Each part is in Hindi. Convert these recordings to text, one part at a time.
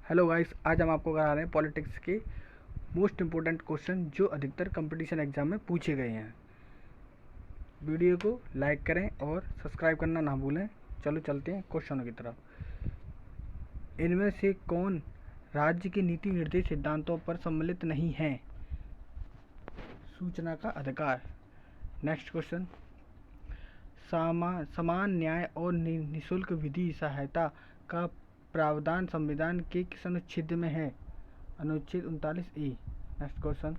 हेलो गाइस, आज हम आपको करा रहे हैं पॉलिटिक्स के मोस्ट इम्पोर्टेंट क्वेश्चन जो अधिकतर कंपटीशन एग्जाम में पूछे गए हैं। वीडियो को लाइक करें और सब्सक्राइब करना ना भूलें। चलो चलते हैं क्वेश्चनों की तरफ। इनमें से कौन राज्य के नीति निर्देश सिद्धांतों पर सम्मिलित नहीं है? सूचना का अधिकार। नेक्स्ट क्वेश्चन, समान न्याय और निःशुल्क विधि सहायता का प्रावधान संविधान के किस अनुच्छेद में है? अनुच्छेद 39A। नेक्स्ट क्वेश्चन,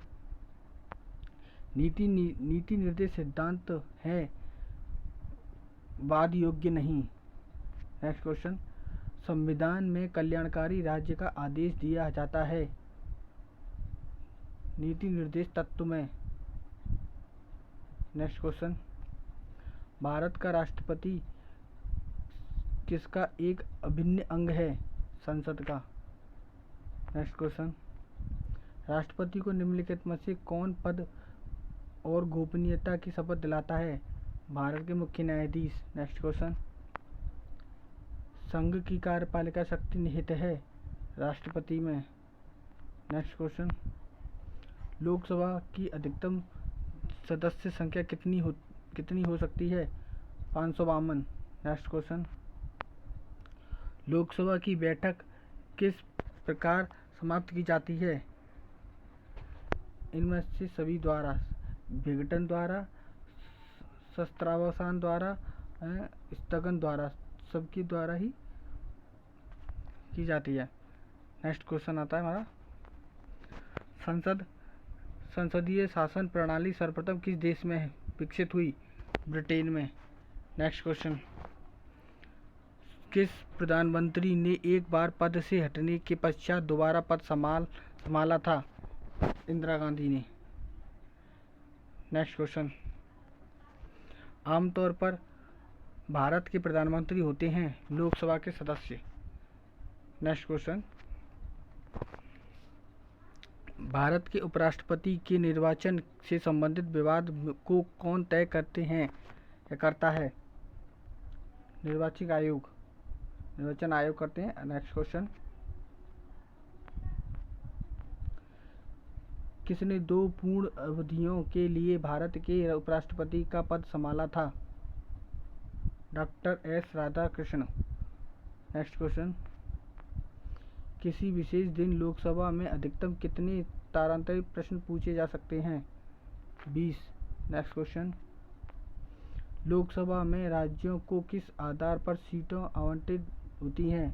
नीति निर्देश सिद्धांत है वाद योग्य नहीं। नेक्स्ट क्वेश्चन, संविधान में कल्याणकारी राज्य का आदेश दिया जाता है नीति निर्देश तत्व में। नेक्स्ट क्वेश्चन, भारत का राष्ट्रपति किसका एक अभिन्न अंग है? संसद का। नेक्स्ट क्वेश्चन, राष्ट्रपति को निम्नलिखित में से कौन पद और गोपनीयता की शपथ दिलाता है? भारत के मुख्य न्यायाधीश। नेक्स्ट क्वेश्चन, संघ की कार्यपालिका शक्ति निहित है राष्ट्रपति में। नेक्स्ट क्वेश्चन, लोकसभा की अधिकतम सदस्य संख्या कितनी हो सकती है? 552। नेक्स्ट क्वेश्चन, लोकसभा की बैठक किस प्रकार समाप्त की जाती है? इनमें से सभी द्वारा, विघटन द्वारा, शस्त्रावसान द्वारा, स्थगन द्वारा, सबके द्वारा ही की जाती है। नेक्स्ट क्वेश्चन आता है हमारा, संसदीय शासन प्रणाली सर्वप्रथम किस देश में विकसित हुई? ब्रिटेन में। नेक्स्ट क्वेश्चन, किस प्रधानमंत्री ने एक बार पद से हटने के पश्चात दोबारा पद संभाला था? इंदिरा गांधी ने। नेक्स्ट क्वेश्चन, आमतौर पर भारत के प्रधानमंत्री होते हैं लोकसभा के सदस्य। नेक्स्ट क्वेश्चन, भारत के उपराष्ट्रपति के निर्वाचन से संबंधित विवाद को कौन तय करते हैं या करता है? निर्वाचन आयोग करते हैं। नेक्स्ट क्वेश्चन, किसने 2 पूर्ण अवधियों के लिए भारत के उपराष्ट्रपति का पद संभाला था? Doctor S Radhakrishnan. Next question, किसी विशेष दिन लोकसभा में अधिकतम कितने तारांतरित प्रश्न पूछे जा सकते हैं? 20। नेक्स्ट क्वेश्चन, लोकसभा में राज्यों को किस आधार पर सीटें आवंटित होती हैं?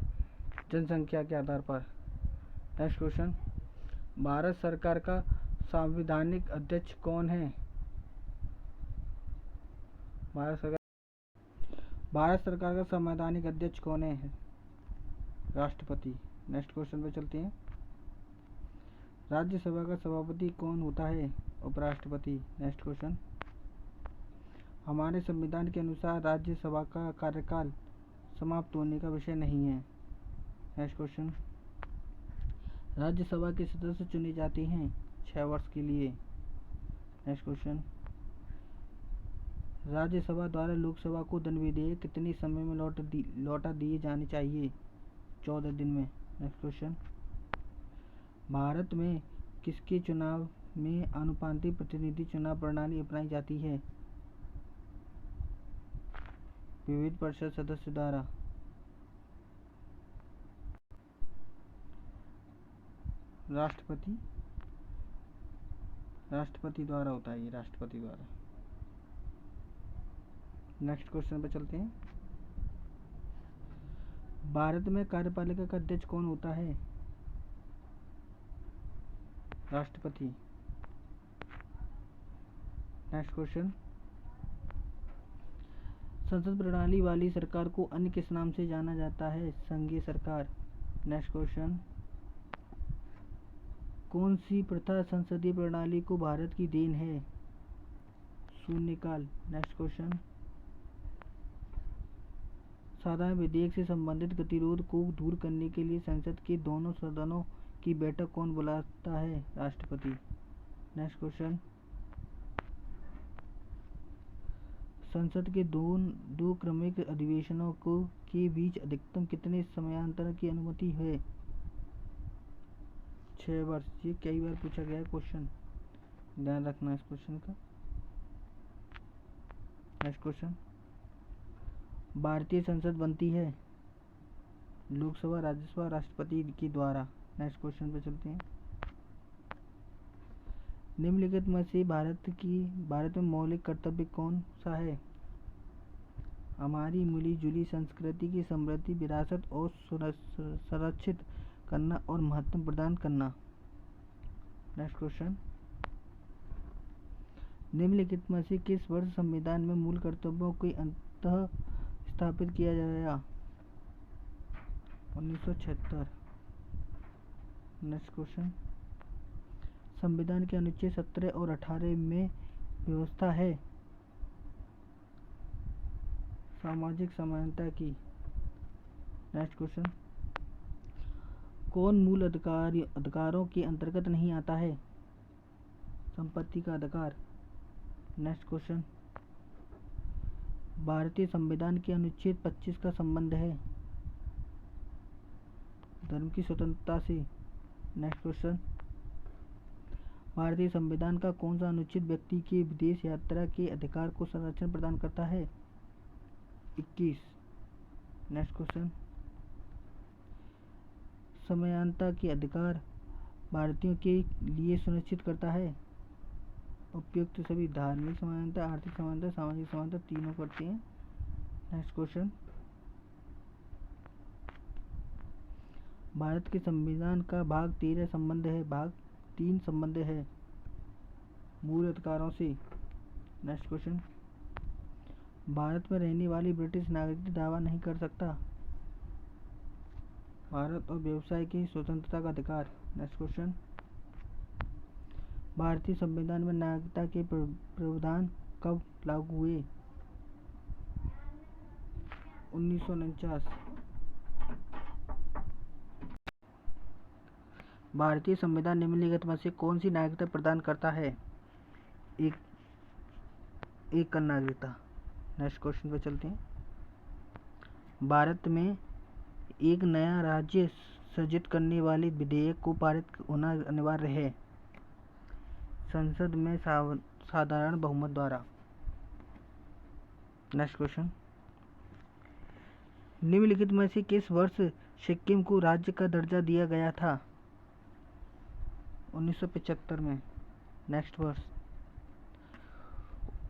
जनसंख्या के आधार पर। नेक्स्ट क्वेश्चन, भारत सरकार का संवैधानिक अध्यक्ष कौन है? भारत सरकार का संवैधानिक अध्यक्ष कौन है? राष्ट्रपति। नेक्स्ट क्वेश्चन पे चलते हैं, राज्यसभा का सभापति कौन होता है? उपराष्ट्रपति। नेक्स्ट क्वेश्चन, हमारे संविधान के अनुसार राज्यसभा का कार्यकाल समाप्त होने का विषय नहीं है। नेक्स्ट क्वेश्चन, राज्यसभा के सदस्य चुने जाते हैं 6 वर्ष के लिए। नेक्स्ट क्वेश्चन, राज्यसभा द्वारा लोकसभा को धन विधेयक कितने समय में लौटा दिए जाने चाहिए? 14 दिन में। नेक्स्ट क्वेश्चन, भारत में किसके चुनाव में आनुपातिक प्रतिनिधि चुनाव प्रणाली अपनाई जाती है? विविध परिषद सदस्य द्वारा। राष्ट्रपति द्वारा होता है ये, राष्ट्रपति द्वारा। नेक्स्ट क्वेश्चन पर चलते हैं, भारत में कार्यपालिका का अध्यक्ष कौन होता है? राष्ट्रपति। नेक्स्ट क्वेश्चन, संसद प्रणाली वाली सरकार को अन्य किस नाम से जाना जाता है? संघीय सरकार। नेक्स्ट क्वेश्चन, कौन सी प्रथा संसदीय प्रणाली को भारत की देन है? शून्यकाल। नेक्स्ट क्वेश्चन, साधारण विधेयक से संबंधित गतिरोध को दूर करने के लिए संसद के दोनों सदनों की बैठक कौन बुलाता है? राष्ट्रपति। नेक्स्ट क्वेश्चन, संसद के दो क्रमिक अधिवेशनों के बीच अधिकतम कितने समयांतर की अनुमति है? 6 वर्ष। ये कई बार पूछा गया है क्वेश्चन, ध्यान रखना इस क्वेश्चन का। नेक्स्ट क्वेश्चन, भारतीय संसद बनती है लोकसभा, राज्यसभा, राष्ट्रपति के द्वारा। नेक्स्ट क्वेश्चन पे चलते हैं। निम्नलिखित में से भारत में मौलिक कर्तव्य कौन सा है? हमारी मिली जुली संस्कृति की समृद्धि, विरासत और संरक्षित करना और महत्व प्रदान करना। नेक्स्ट क्वेश्चन, निम्नलिखित में से किस वर्ष संविधान में मूल कर्तव्यों को अंततः स्थापित किया गया? 1976। नेक्स्ट क्वेश्चन, संविधान के अनुच्छेद 17 और 18 में व्यवस्था है सामाजिक समानता की। नेक्स्ट क्वेश्चन, कौन मूल अधिकारों के अंतर्गत नहीं आता है? संपत्ति का अधिकार। नेक्स्ट क्वेश्चन, भारतीय संविधान के अनुच्छेद 25 का संबंध है धर्म की स्वतंत्रता से। नेक्स्ट क्वेश्चन, भारतीय संविधान का कौन सा अनुच्छेद व्यक्ति के विदेश यात्रा के अधिकार को संरक्षण प्रदान करता है? 21। नेक्स्ट क्वेश्चन, समानता के अधिकार भारतीयों के लिए सुनिश्चित करता है? उपयुक्त सभी धार्मिक समानता, आर्थिक समानता, सामाजिक समानता तीनों करते हैं। नेक्स्ट क्वेश्चन, भारत के संविधान का भाग 13 संबंध है, भाग 3 संबंध है मूल अधिकारों से। नेक्स्ट क्वेश्चन, भारत में रहने वाली ब्रिटिश नागरिक दावा नहीं कर सकता? भारत और व्यवसाय की स्वतंत्रता का अधिकार। नेक्स्ट क्वेश्चन, भारतीय संविधान में नागरिकता के प्रावधान कब लागू हुए? 1949। भारतीय संविधान निम्नलिखित में से कौन सी नागरिकता प्रदान करता है? एक का नागरिकता। नेक्स्ट क्वेश्चन पे चलते हैं। भारत में एक नया राज्य सृजित करने वाले विधेयक को पारित होना अनिवार्य है संसद में साधारण बहुमत द्वारा। नेक्स्ट क्वेश्चन, निम्नलिखित में से किस वर्ष सिक्किम को राज्य का दर्जा दिया गया था? 1975 में। नेक्स्ट वर्ष,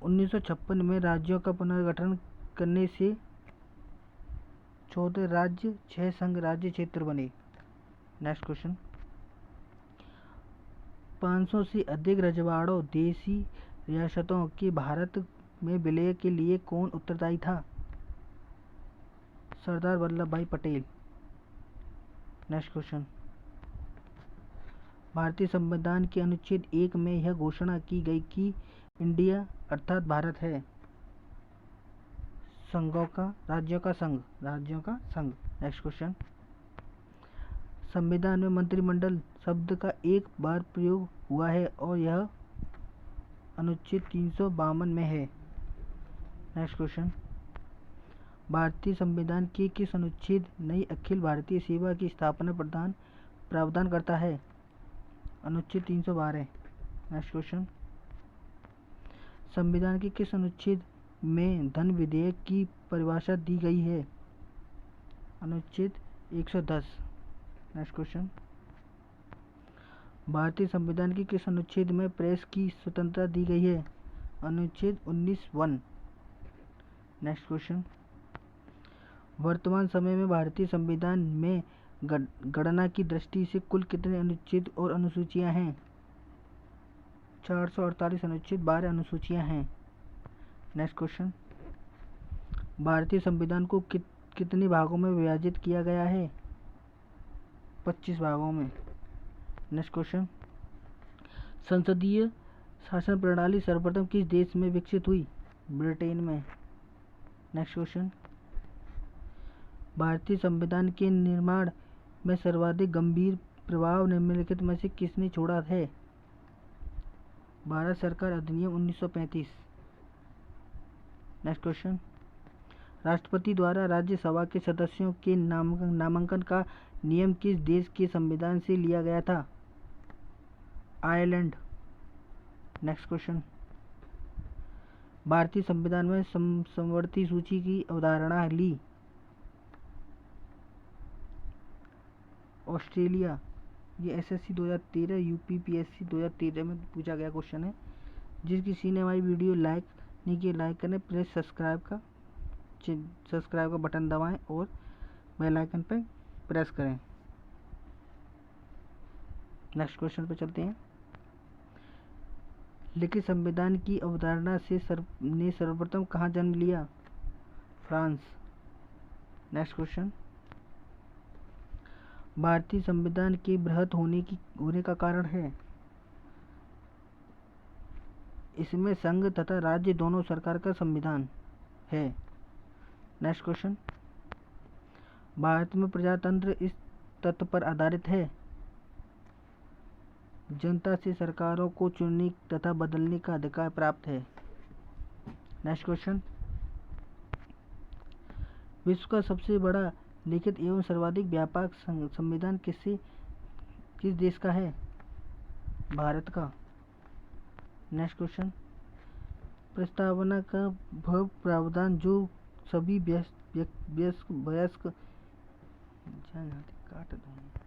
1956 में राज्यों का पुनर्गठन करने से 14 राज्य 6 संघ राज्य क्षेत्र बने। नेक्स्ट क्वेश्चन, 500 से अधिक रजवाड़ों देशी रियासतों के भारत में विलय के लिए कौन उत्तरदायी था? सरदार वल्लभ भाई पटेल। नेक्स्ट क्वेश्चन, भारतीय संविधान के अनुच्छेद 1 में यह घोषणा की गई कि इंडिया अर्थात भारत है राज्यों का संघ। नेक्स्ट क्वेश्चन, संविधान में मंत्रिमंडल शब्द का एक बार प्रयोग हुआ है और यह अनुच्छेद 352 में है। नेक्स्ट क्वेश्चन, भारतीय संविधान के किस अनुच्छेद नई अखिल भारतीय सेवा की स्थापना प्रावधान करता है? अनुच्छेद 312। नेक्स्ट क्वेश्चन, संविधान के किस अनुच्छेद में धन विधेयक की परिभाषा दी गई है? अनुच्छेद 110। नेक्स्ट क्वेश्चन, भारतीय संविधान के किस अनुच्छेद में प्रेस की स्वतंत्रता दी गई है? अनुच्छेद 19(1). नेक्स्ट क्वेश्चन, वर्तमान समय में भारतीय संविधान में गणना की दृष्टि से कुल कितने अनुच्छेद और अनुसूचियां हैं? 448 अनुच्छेद, 12 अनुसूचियां हैं। नेक्स्ट क्वेश्चन, भारतीय संविधान को कितने भागों में विभाजित किया गया है? 25 भागों में। नेक्स्ट क्वेश्चन, संसदीय शासन प्रणाली सर्वप्रथम किस देश में विकसित हुई? ब्रिटेन में। नेक्स्ट क्वेश्चन, भारतीय संविधान के निर्माण में सर्वाधिक गंभीर प्रभाव निम्नलिखित में से किसने छोड़ा है? भारत सरकार अधिनियम 1935। नेक्स्ट क्वेश्चन, राष्ट्रपति द्वारा राज्यसभा के सदस्यों के नामांकन का नियम किस देश के संविधान से लिया गया था? आयरलैंड। नेक्स्ट क्वेश्चन, भारतीय संविधान में समवर्ती सूची की अवधारणा ली। ऑस्ट्रेलिया। ये एसएससी 2013 यूपीपीएससी 2013 में पूछा गया क्वेश्चन है। जिस किसी ने हमारी वीडियो लाइक नहीं किया, लाइक करें, प्लीज सब्सक्राइब का बटन दबाएं और बेल आइकन पर प्रेस करें। नेक्स्ट क्वेश्चन पे चलते हैं। लिखित संविधान की अवधारणा से ने सर्वप्रथम कहाँ जन्म लिया? फ्रांस। नेक्स्ट क्वेश्चन, भारतीय संविधान के बृहत होने का कारण है? इसमें संघ तथा राज्य दोनों सरकार का संविधान है। नेक्स्ट क्वेश्चन, भारत में प्रजातंत्र इस तथ्य पर आधारित है जनता से सरकारों को चुनने तथा बदलने का अधिकार प्राप्त है। नेक्स्ट क्वेश्चन, विश्व का सबसे बड़ा लिखित एवं सर्वाधिक व्यापक संविधान किस देश का है? भारत का। नेक्स्ट क्वेश्चन, प्रस्तावना का वह प्रावधान जो सभी वयस्क काट दूंगा